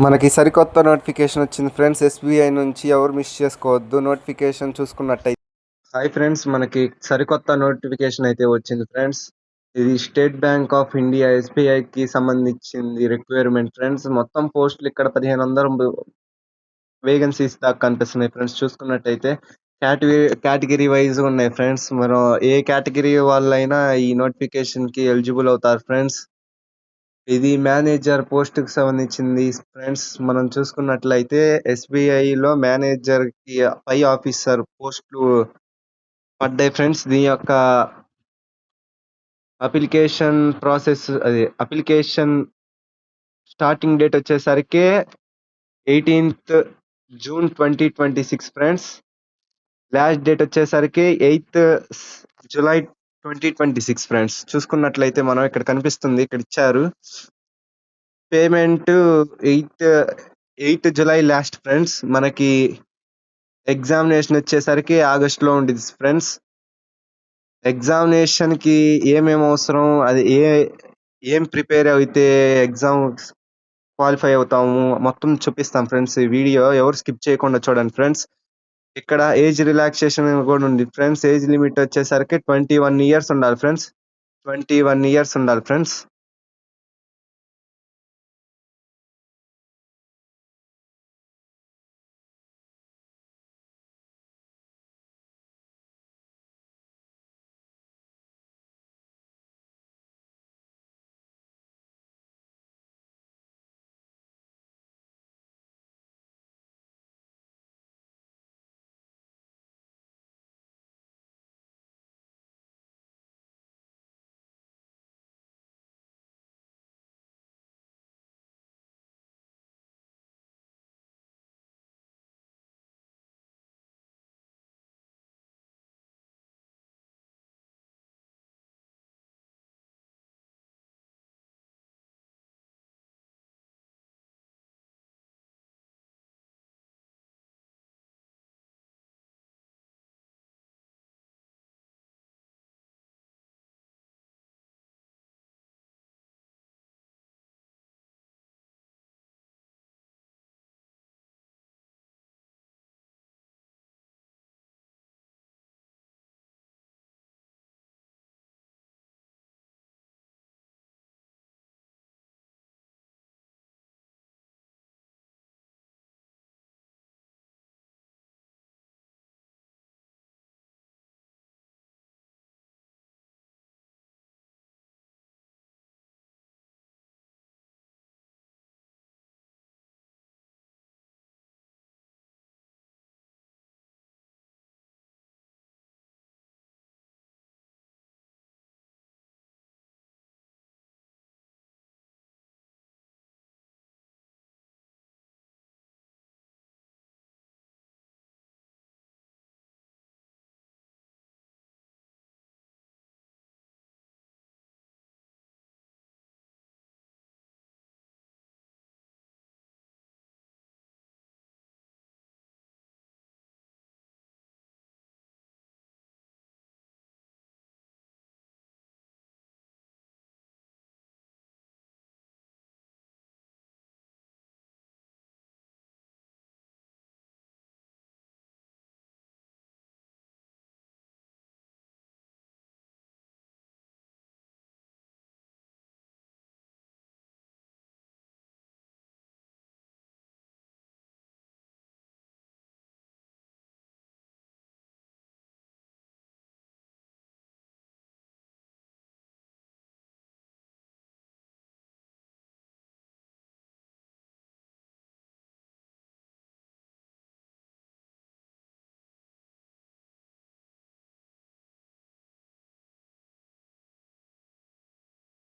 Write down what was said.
మనకి సరికొత్త నోటిఫికేషన్ వచ్చింది ఫ్రెండ్స్. ఎస్బీఐ నుంచి ఎవరు మిస్ చేసుకోవద్దు. నోటిఫికేషన్ చూసుకున్నట్టయితే హాయ్ ఫ్రెండ్స్, మనకి సరికొత్త నోటిఫికేషన్ అయితే వచ్చింది ఫ్రెండ్స్. ఇది స్టేట్ బ్యాంక్ ఆఫ్ ఇండియా ఎస్బీఐకి సంబంధించింది రిక్వైర్మెంట్ ఫ్రెండ్స్. మొత్తం పోస్టులు ఇక్కడ 1500 వేకెన్సీస్ దాకా కనిపిస్తున్నాయి ఫ్రెండ్స్. చూసుకున్నట్టయితే కేటగిరీ వైజ్ ఉన్నాయి ఫ్రెండ్స్. మనం ఏ కేటగిరీ వాళ్ళైనా ఈ నోటిఫికేషన్ కి ఎలిజిబుల్ అవుతారు ఫ్రెండ్స్. ఇది మేనేజర్ పోస్ట్ కి సంబంధించింది ఫ్రెండ్స్. మనం చూసుకున్నట్లయితే ఎస్బీఐలో మేనేజర్ కి పై ఆఫీసర్ పోస్టులు పడ్డాయి ఫ్రెండ్స్. దీని యొక్క అప్లికేషన్ స్టార్టింగ్ డేట్ వచ్చేసరికి 18th June 2026 friends. Last date వచ్చేసరికి 8th July 2026 ఫ్రెండ్స్. చూసుకున్నట్లయితే మనం ఇక్కడ కనిపిస్తుంది, ఇక్కడ ఇచ్చారు payment 8th July last friends. మనకి ఎగ్జామినేషన్ వచ్చేసరికి ఆగస్టులో ఉండిద్ది ఫ్రెండ్స్. ఎగ్జామినేషన్ కి ఏమేమి అవసరం, అది ఏం ప్రిపేర్ అయితే ఎగ్జామ్ క్వాలిఫై అవుతాము మొత్తం చూపిస్తాం ఫ్రెండ్స్. ఈ వీడియో ఎవరు స్కిప్ చేయకుండా చూడండి ఫ్రెండ్స్. ఇక్కడ ఏజ్ రిలాక్సేషన్ కూడా ఉంది ఫ్రెండ్స్. ఏజ్ లిమిట్ వచ్చేసరికి 21 years ఉండాలి ఫ్రెండ్స్. 21 years ఉండాలి ఫ్రెండ్స్.